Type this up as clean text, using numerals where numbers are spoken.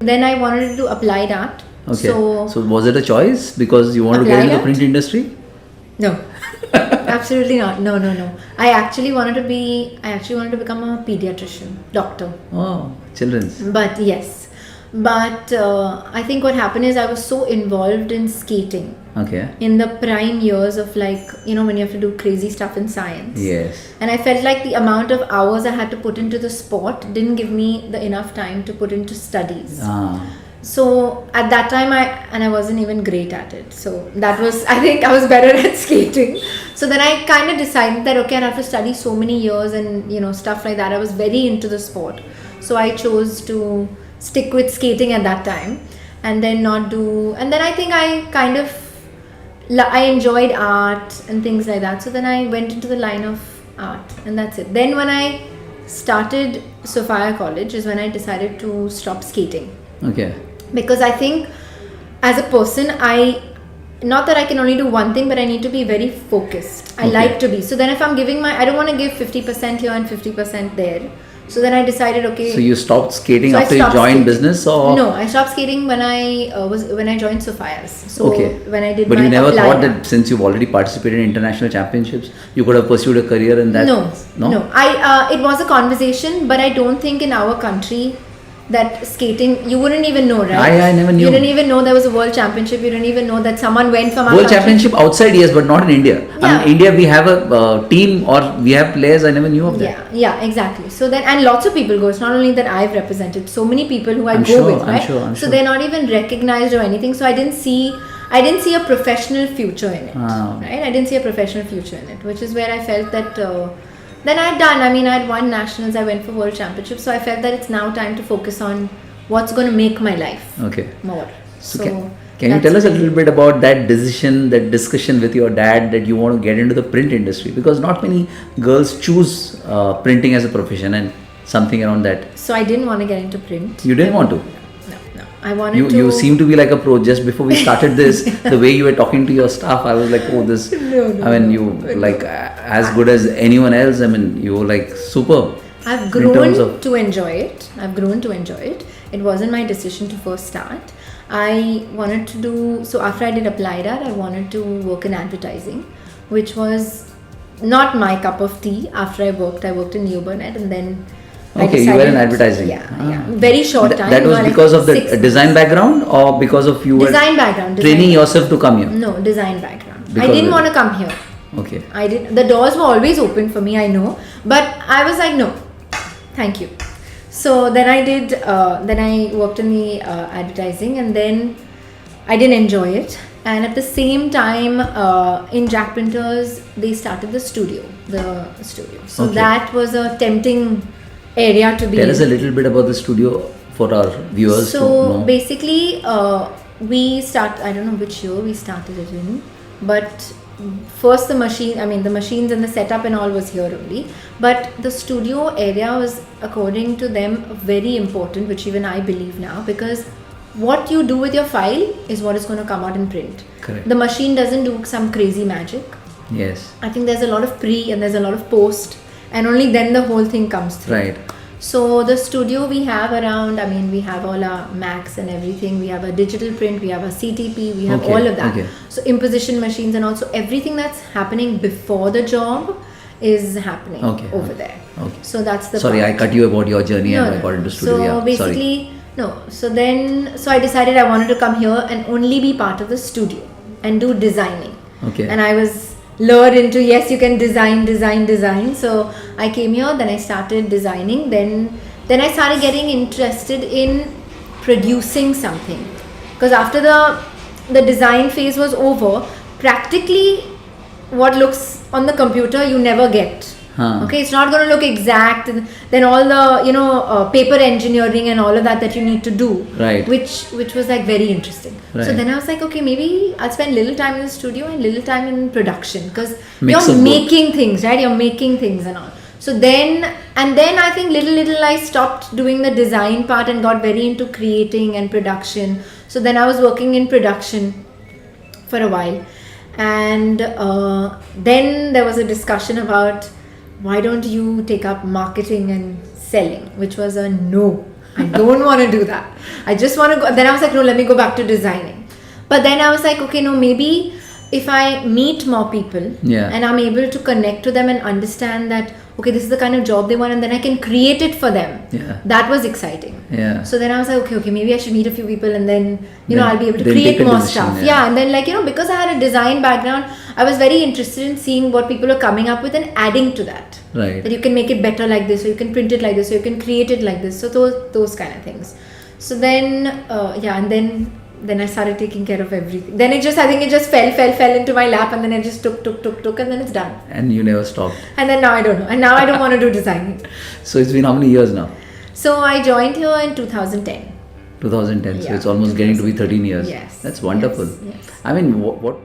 Then I wanted to do applied art. Okay. So So was it a choice because you wanted to get Applied into the art? print industry? no, absolutely not. No, no, no. I actually wanted to become a pediatrician, doctor. Oh, children's. But yes, but I think what happened is I was so involved in skating Okay. in the prime years of, like, when you have to do crazy stuff in science. Yes. And I felt like the amount of hours I had to put into the sport didn't give me the enough time to put into studies. Ah. So at that time I wasn't even great at it. So that was, I think I was better at skating. So then I kind of decided that okay, I have to study so many years and stuff like that. I was very into the sport. So I chose to stick with skating at that time and then not do, and then I think I kind of I enjoyed art and things like that. So then I went into the line of art and that's it. Then when I started Sophia College is when I decided to stop skating. Okay. Because I think as a person, not that I can only do one thing, but I need to be very focused. I Okay. like to be. So then if I'm giving I don't want to give 50% here and 50% there. So then I decided, okay. So you stopped skating So I after you stopped joined skating. business, or No, I stopped skating when I joined Sophia's. So okay. when I did But my you never applied thought art. that since you've already participated in international championships, you could have pursued a career in that? No. No. It was a conversation, but I don't think in our country that skating, you wouldn't even know, right? I never knew. You didn't even know there was a world championship. You didn't even know that someone went from our World country. championship outside, yes, but not in India. I Yeah. mean, India, we have a team or we have players. I never knew of that. Yeah, exactly. So then, and lots of people go. It's not only that I've represented. So many people who I I'm go sure, with, I'm right? sure, I'm so sure. they're not even recognized or anything. So I didn't see a professional future in it, Ah. right? I didn't see a professional future in it, which is where I felt that. Then I had won nationals. I went for world championships. So I felt that it's now time to focus on what's going to make my life Okay. more. So can you tell us a little bit about that decision, that discussion with your dad that you want to get into the print industry? Because not many girls choose printing as a profession and something around that. So I didn't want to get into print. You didn't want to? No. I wanted to. You seem to be like a pro. Just before we started this, the way you were talking to your staff, I was like, oh, this. No, I mean, you like as good as anyone else. I mean, you were like superb. I've in grown terms of- to enjoy it. It wasn't my decision to first start. I wanted to do, so after I did applied art, I wanted to work in advertising, which was not my cup of tea. After I worked in Neo Burnett, and then I Okay, you were in decided- advertising. Yeah. Very short time. That was like because of the 6 design months. background or because of you were Design background. training yourself to come here? No, design background. Because I didn't of want it. to come here. Okay. I did. The doors were always open for me, I know, but I was like, no, thank you. So then I did. Then I worked in the advertising, and then I didn't enjoy it. And at the same time, in Jack Printers, they started the studio. So Okay. that was a tempting area to be. Tell in. us a little bit about the studio for our viewers to So know. basically, I don't know which year we started it in, but first the machines and the setup and all was here only. But the studio area was, according to them, very important, which even I believe now, because what you do with your file is what is going to come out in print. Correct. The machine doesn't do some crazy magic. Yes. I think there's a lot of pre and there's a lot of post, and only then the whole thing comes through. Right. So the studio we have around, we have all our Macs and everything. We have a digital print, we have a CTP, we have Okay, all of that. okay. So imposition machines and also everything that's happening before the job is happening Okay, over okay, there. okay. So that's the Sorry, part. I cut you about your journey and No, I got into studio. So Yeah, sorry. basically, no. So I decided I wanted to come here and only be part of the studio and do designing. Okay. And I was lured into, yes, you can design. So I came here, then I started designing. Then I started getting interested in producing something. Because after the design phase was over, practically what looks on the computer you never get. Huh. Okay, it's not going to look exact. Then all the paper engineering and all of that you need to do, Right. Which was like very interesting. So Right. then I was like, okay, maybe I'll spend little time in the studio and little time in production, because Mix you're of both. making things, right? You're making things and all. So then I think little I stopped doing the design part and got very into creating and production. So then I was working in production for a while, and then there was a discussion about, why don't you take up marketing and selling, which was a no. I don't want to do that. I just want to go. Then I was like, no, let me go back to designing. But then I was like, okay, no, maybe if I meet more people Yeah. and I'm able to connect to them and understand that, okay, this is the kind of job they want, and then I can create it for them. Yeah. That was exciting. Yeah. So then I was like, okay, maybe I should meet a few people, and then, Then- I'll be able to then take create a more decision, stuff. yeah. And then, because I had a design background, I was very interested in seeing what people are coming up with and adding to that. Right. That you can make it better like this, or you can print it like this, or you can create it like this. So those kind of things. So then, and then I started taking care of everything. Then I think it just fell into my lap, and then I just took, and then it's done. And you never stopped. And then now I don't know. And now I don't want to do designing. So it's been how many years now? So I joined here in 2010. 2010. So Yeah, it's almost getting to be 13 years. Yes. That's wonderful. Yes. I mean, what would